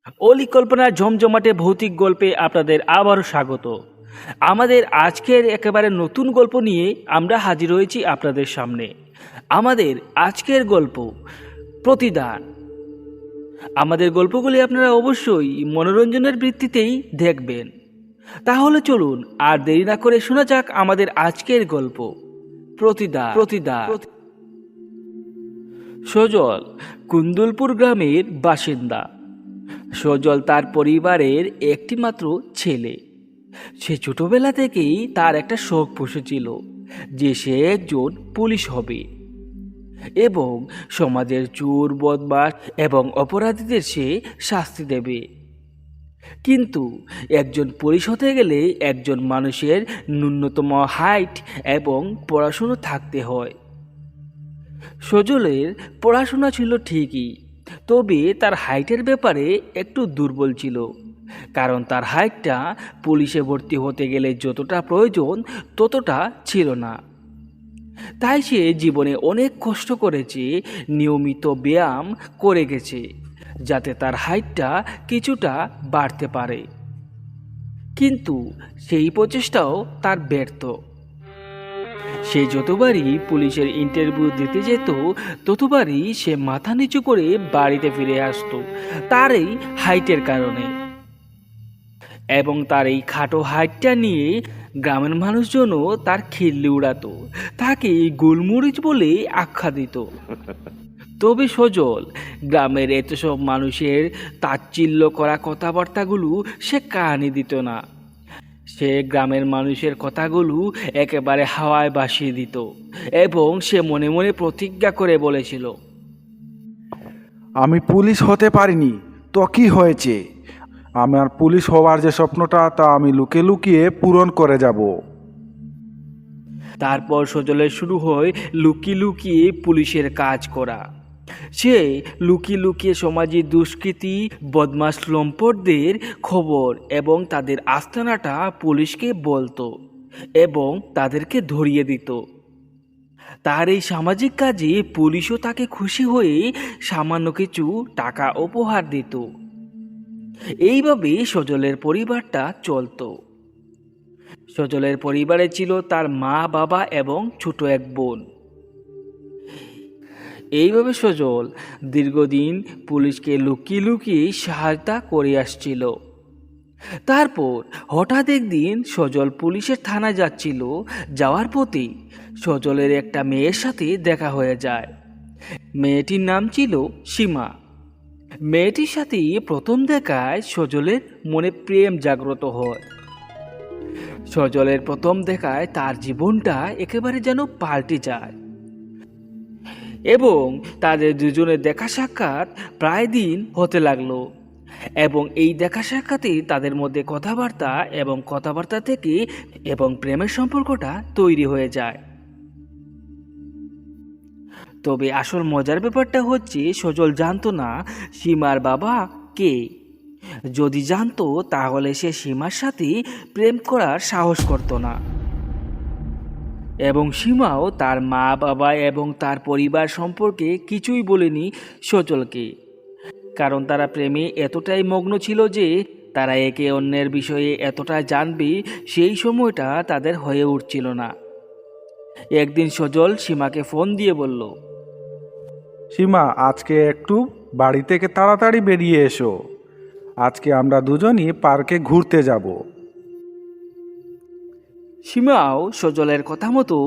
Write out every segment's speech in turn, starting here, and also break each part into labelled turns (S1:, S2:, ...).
S1: অলি কল্পনার জমজমাটে ভৌতিক গল্পে আপনাদের আবারও স্বাগত। আমাদের আজকের একেবারে নতুন গল্প নিয়ে আমরা হাজির হয়েছি আপনাদের সামনে। আমাদের আজকের গল্প প্রতিদান। আমাদের গল্পগুলি আপনারা অবশ্যই মনোরঞ্জনের ভিত্তিতেই দেখবেন। তাহলে চলুন আর দেরি না করে শোনা যাক আমাদের আজকের গল্প প্রতিদান। সজল কুন্দলপুর গ্রামের বাসিন্দা। সজল তার পরিবারের একটি মাত্র ছেলে। সে ছোটবেলা থেকেই তার একটা শখ পুষেছিল যে সে একজন পুলিশ হবে এবং সমাজের চোর বদমাশ এবং অপরাধীদের সে শাস্তি দেবে। কিন্তু একজন পুলিশ হতে গেলে একজন মানুষের ন্যূনতম হাইট এবং পড়াশুনো থাকতে হয়। সজলের পড়াশোনা ছিল ঠিকই, তবে তার হাইটের ব্যাপারে একটু দুর্বল ছিল, কারণ তার হাইটটা পুলিশে ভর্তি হতে গেলে যতটা প্রয়োজন ততটা ছিল না। তাই সে জীবনে অনেক কষ্ট করেছে, নিয়মিত ব্যায়াম করে গেছে যাতে তার হাইটটা কিছুটা বাড়তে পারে। কিন্তু সেই প্রচেষ্টাও তার ব্যর্থ। সে যতবারই পুলিশের ইন্টারভিউ দিতে যেত ততবারই সে মাথা নিচু করে বাড়িতে ফিরে আসতো তার এই হাইটের কারণে। এবং তার এই খাটো হাইটটা নিয়ে গ্রামের মানুষজনও তার খিল্লি উড়াতো, তাকে গোলমরিচ বলে আখ্যা দিত। তবে সজল গ্রামের এত সব মানুষের তাচ্ছিল্য করা কথাবার্তাগুলো সে কানে দিত না। সে গ্রামের মানুষের কথাগুলো একেবারে হাওয়ায় ভাসিয়ে দিত এবং সে মনে মনে প্রতিজ্ঞা করে বলেছিল,
S2: আমি পুলিশ হতে পারিনি তো কি হয়েছে, আমার পুলিশ হওয়ার যে স্বপ্নটা তা আমি লুকিয়ে লুকিয়ে পূরণ করে যাব।
S1: তারপর সজলের শুরু হয় লুকিয়ে লুকিয়ে পুলিশের কাজ করা। সে লুকিয়ে লুকিয়ে সমাজে দুষ্কৃতী বদমাশ লম্পটদের খবর এবং তাদের আস্তানাটা পুলিশকে বলতো এবং তাদেরকে ধরিয়ে দিত। তার এই সামাজিক কাজে পুলিশও তাকে খুশি হয়ে সামান্য কিছু টাকা উপহার দিত। এইভাবে সজলের পরিবারটা চলতো। সজলের পরিবারে ছিল তার মা, বাবা এবং ছোট এক বোন। এইভাবে সজল দীর্ঘদিন পুলিশকে লুকিয়ে লুকিয়ে সহায়তা করে আসছিল। তারপর হঠাৎ একদিন সজল পুলিশের থানায় যাচ্ছিল। যাওয়ার পথে সজলের একটা মেয়ের সাথে দেখা হয়ে যায়। মেয়েটির নাম ছিল সীমা। মেয়েটির সাথে প্রথম দেখায় সজলের মনে প্রেম জাগ্রত হয়। সজলের প্রথম দেখায় তার জীবনটা একেবারে যেন পাল্টে যায় এবং তাদের দুজনের দেখা সাক্ষাৎ প্রায় দিন হতে লাগলো এবং এই দেখা সাক্ষাতে তাদের মধ্যে কথাবার্তা থেকে এবং প্রেমের সম্পর্কটা তৈরি হয়ে যায়। তবে আসল মজার ব্যাপারটা হচ্ছে সজল জানতো না সীমার বাবা কে। যদি জানতো তাহলে সে সীমার সাথে প্রেম করার সাহস করতো না এবং সীমাও তার মা, বাবা এবং তার পরিবার সম্পর্কে কিছুই বলেনি সজলকে, কারণ তারা প্রেমে এতটাই মগ্ন ছিল যে তারা একে অন্যের বিষয়ে এতটা জানবে সেই সময়টা তাদের হয়ে উঠছিল না। একদিন সজল সীমাকে ফোন দিয়ে বলল,
S2: সীমা, আজকে একটু বাড়ি থেকে তাড়াতাড়ি বেরিয়ে এসো, আজকে আমরা দুজনই পার্কে ঘুরতে যাব।
S1: সীমাও সজলের কথা মতো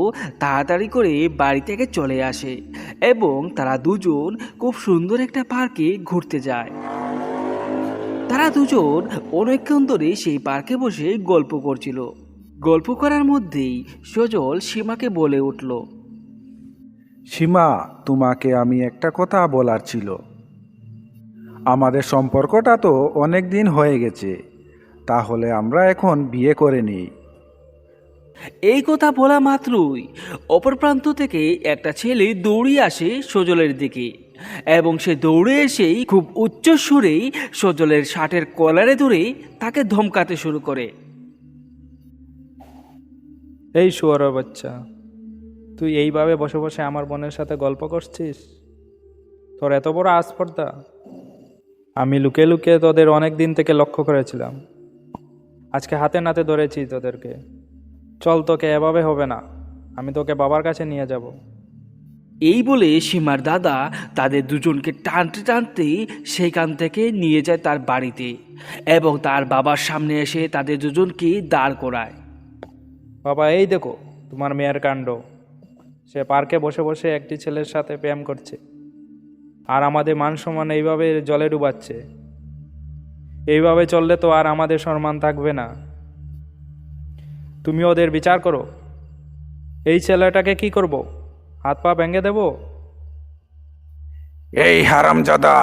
S1: তাড়াতাড়ি করে বাড়ি থেকে চলে আসে এবং তারা দুজন খুব সুন্দর একটা পার্কে ঘুরতে যায়। তারা দুজন অনেকক্ষণ ধরে সেই পার্কে বসে গল্প করছিল। গল্প করার মধ্যেই সজল সীমাকে বলে উঠল,
S2: সীমা, তোমাকে আমি একটা কথা বলার ছিল। আমাদের সম্পর্কটা তো অনেক দিন হয়ে গেছে, তাহলে আমরা এখন বিয়ে করে নিই।
S1: এই কথা বলা মাত্রই অপর প্রান্ত থেকে একটা ছেলে দৌড়িয়ে আসে সজলের দিকে এবং সে দৌড়ে এসেই খুব উচ্চ সুরেই সজলের শার্টের কলারে ধরে তাকে ধমকাতে শুরু করে।
S3: এই শুয়োরের বাচ্চা, তুই এইভাবে বসে বসে আমার বোনের সাথে গল্প করছিস? তোর এত বড় আস্পর্ধা? আমি লুকিয়ে লুকিয়ে তোদের অনেক দিন থেকে লক্ষ্য করেছিলাম। আজকে হাতে নাতে ধরেছি তোদেরকে। চল, তোকে এভাবে হবে না, আমি তোকে বাবার কাছে নিয়ে যাব।
S1: এই বলে সীমার দাদা তাদের দুজনকে টানতে টানতে সেখান থেকে নিয়ে যায় তার বাড়িতে এবং তার বাবার সামনে এসে তাদের দুজনকে দাঁড় করায়।
S3: বাবা, এই দেখো তোমার মেয়ের কাণ্ড। সে পার্কে বসে বসে একটি ছেলের সাথে প্রেম করছে, আর আমাদের মান সম্মান এইভাবে জলে ডুবাচ্ছে। এইভাবে চললে তো আর আমাদের সম্মান থাকবে না। তুমি ওদের বিচার করো। এই ছেলেটাকে কি করব? হাত পা ভেঙে দেব?
S2: এই হারামজাদা,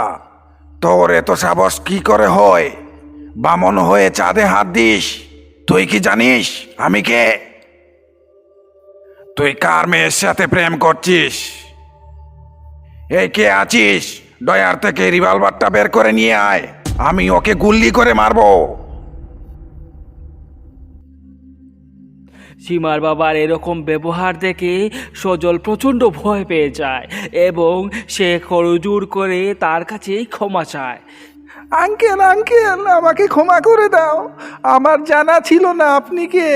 S2: তোর এত সাহস কি করে হয়? বামন হয়ে চাঁদে হাত দিস? তুই কি জানিস আমি কে? তুই কার মেয়ের সাথে প্রেম করছিস? এই কে আছিস? ডয়ার থেকে রিভলভারটা বের করে নিয়ে আয়, আমি ওকে গুল্লি করে মারবো।
S1: সীমার বাবার এরকম ব্যবহার দেখে সজল প্রচণ্ড ভয় পেয়ে যায় এবং সে করজোর করে তার কাছে ক্ষমা চায়।
S2: আঙ্কেল আঙ্কেল, আমাকে ক্ষমা করে দাও। আমার জানা ছিল না আপনি কে।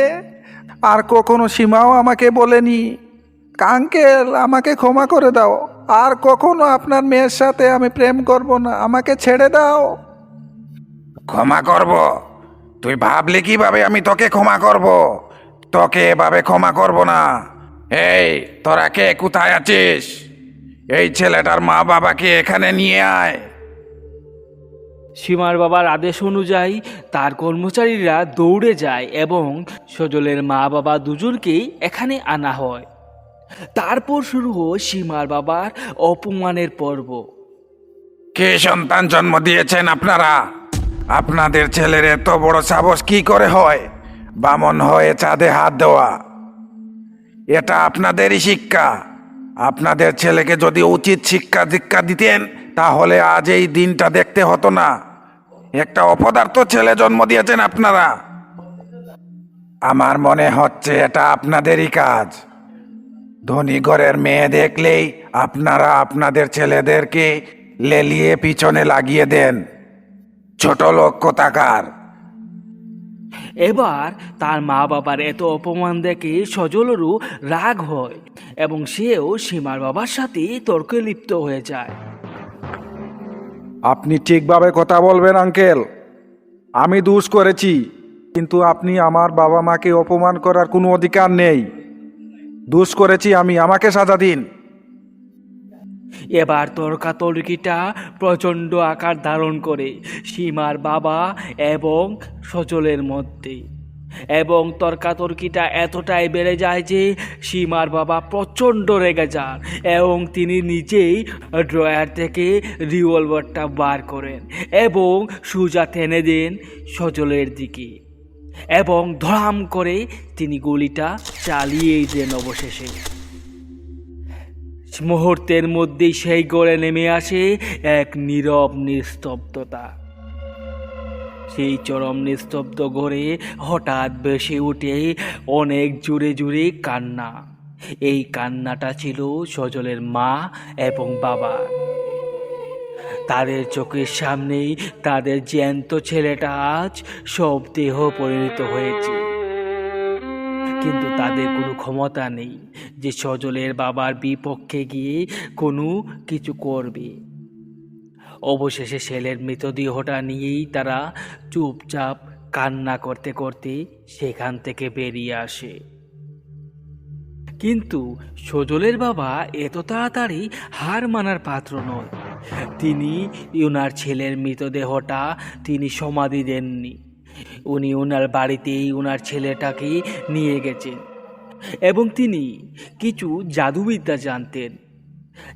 S2: আর কখনো সীমাও আমাকে বলেনি। আঙ্কেল, আমাকে ক্ষমা করে দাও। আর কখনো আপনার মেয়ের সাথে আমি প্রেম করব না, আমাকে ছেড়ে দাও। ক্ষমা করব? তুই ভাবলি কিভাবে আমি তোকে ক্ষমা করব? তোকে এভাবে ক্ষমা করব না। এই, তোরা কে কোথায় আছিস? এই ছেলেটার মা বাবাকে এখানে নিয়ে আয়।
S1: সীমার বাবার আদেশ অনুযায়ী তার কর্মচারীরা দৌড়ে যায় এবং সজলের মা বাবা দুজনকেই এখানে আনা হয়। তারপর শুরু হয় সীমার বাবার অপমানের পর্ব।
S2: কে সন্তান জন্ম দিয়েছেন আপনারা? আপনাদের ছেলের এত বড় সাহস কি করে হয় বামন হয়ে চাঁদে হাত দেওয়া? এটা আপনাদেরই শিক্ষা। আপনাদের ছেলেকে যদি উচিত শিক্ষা দীক্ষা দিতেন তাহলে আজ এই দিনটা দেখতে হতো না। একটা অপদার্থ ছেলে জন্ম দিয়েছেন আপনারা। আমার মনে হচ্ছে এটা আপনাদেরই কাজ। ধনী ঘরের মেয়ে দেখলেই আপনারা আপনাদের ছেলেদেরকে লেলিয়ে পিছনে লাগিয়ে দেন। ছোট লোক কোথাকার।
S1: এবার তার মা বাবার এত অপমান দেখে সজলেরও রাগ হয় এবং সেও সীমার বাবার সাথে তর্কে লিপ্ত হয়ে যায়।
S2: আপনি ঠিকভাবে কথা বলবেন আঙ্কেল। আমি দোষ করেছি, কিন্তু আপনি আমার বাবা মাকে অপমান করার কোনো অধিকার নেই। দোষ করেছি আমি, আমাকে সাজা দিন।
S1: এবার তর্কাতর্কিটা প্রচণ্ড আকার ধারণ করে সীমার বাবা এবং সজলের মধ্যে, এবং তর্কাতর্কিটা এতটাই বেড়ে যায় যে সীমার বাবা প্রচণ্ড রেগে যান এবং তিনি নিজেই ড্রয়ার থেকে রিভলভারটা বার করেন এবং সুজা টেনে দেন সজলের দিকে এবং ধড়াম করে তিনি গুলিটা চালিয়েই দেন। অবশেষে মুহূর্তের মধ্যেই সেই গড়ে নেমে আসে এক নীরব নিস্তব্ধতা। সেই চরম নিস্তব্ধ ঘরে হঠাৎ ভেসে ওঠে অনেক জোরে জোরে কান্না। এই কান্নাটা ছিল সজলের মা এবং বাবা। তাদের চোখের সামনেই তাদের জ্যান্ত ছেলেটা আজ শবদেহ পরিণত হয়েছে, কিন্তু তাদের কোনো ক্ষমতা নেই যে সজলের বাবার বিপক্ষে গিয়ে কোনো কিছু করবে। অবশেষে ছেলের মৃতদেহটা নিয়েই তারা চুপচাপ কান্না করতে করতে সেখান থেকে বেরিয়ে আসে। কিন্তু সজলের বাবা এত তাড়াতাড়ি হার মানার পাত্র নয়। তিনি ওনার ছেলের মৃতদেহটা তিনি সমাধি দেননি। উনি ওনার বাড়িতেই ওনার ছেলেটাকে নিয়ে গেছেন এবং তিনি কিছু জাদুবিদ্যা জানতেন।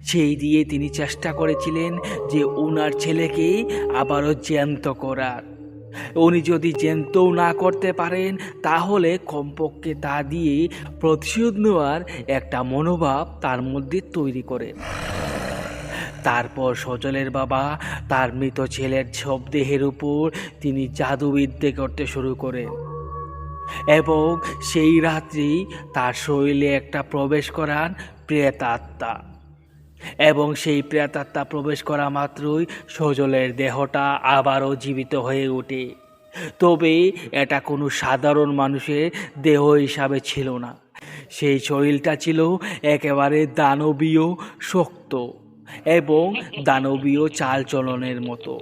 S1: সেই দিয়ে তিনি চেষ্টা করেছিলেন যে ওনার ছেলেকে আবারও জ্যান্ত করার। উনি যদি জ্যান্তও না করতে পারেন তাহলে কমপক্ষে তা দিয়ে প্রতিশোধ নেওয়ার একটা মনোভাব তার মধ্যে তৈরি করেন। তারপর সজলের বাবা তার মৃত ছেলের শবদেহের উপর তিনি জাদুবিদ্যা করতে শুরু করেন এবং সেই রাত্রি তার শরীরে একটা প্রবেশ করান প্রেতাত্মা। এবং সেই প্রেতাত্মা প্রবেশ করা মাত্রই সজলের দেহটা আবারও জীবিত হয়ে ওঠে। তবে এটা কোনো সাধারণ মানুষের দেহ হিসাবে ছিল না, সেই শরীরটা ছিল একেবারে দানবীয় শক্ত এবং দানবীয় চালচলনের মতো।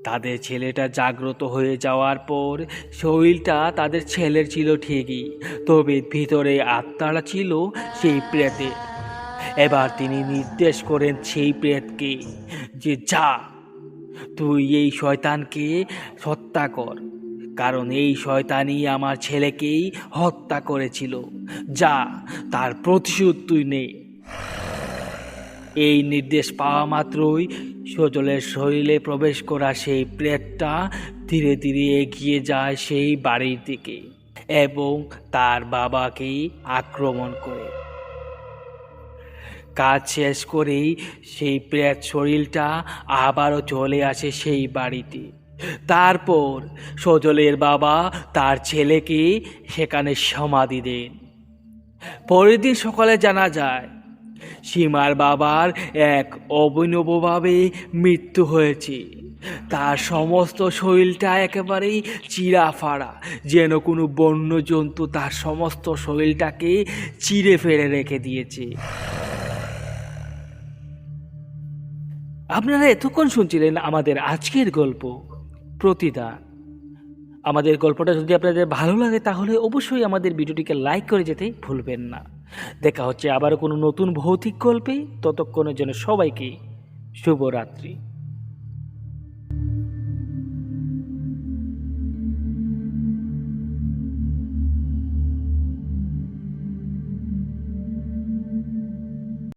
S1: তাদের ছেলেটা জাগ্রত হয়ে যাওয়ার পর শরীরটা তাদের ছেলের ছিল ঠিকই, তবে ভিতরে আত্মাটা ছিল সেই প্রেতে। এবার তিনি নির্দেশ করেন সেই প্রেতকে যে যা, তুই এই শয়তানকে হত্যা কর, কারণ এই শয়তানই আমার ছেলেকেই হত্যা করেছিল। যা, তার প্রতিশোধ তুই নে। এই নির্দেশ পাওয়া মাত্রই সজলের শরীরে প্রবেশ করা সেই প্রেতটা ধীরে ধীরে এগিয়ে যায় সেই বাড়ির দিকে এবং তার বাবাকে আক্রমণ করে। কাজ শেষ করেই সেই প্রেত শরীরটা আবারও চলে আসে সেই বাড়িতে। তারপর সজলের বাবা তার ছেলেকে সেখানে সমাধি দেন। পরের দিন সকালে জানা যায় সীমার বাবার এক অভিনবভাবে মৃত্যু হয়েছে। তার সমস্ত শরীরটা একেবারেই চিরাফাড়া, যেন কোনো বন্য জন্তু তার সমস্ত শরীরটাকে চিরে ফেলে রেখে দিয়েছে। আপনারা এতক্ষণ শুনছিলেন আমাদের আজকের গল্প প্রতিদান। আমাদের গল্পটা যদি আপনাদের ভালো লাগে তাহলে অবশ্যই আমাদের ভিডিওটিকে লাইক করে যেতে ভুলবেন না। দেখা হচ্ছে আবারও কোনো নতুন ভৌতিক গল্পে। ততক্ষণের জন্য সবাইকে শুভরাত্রি।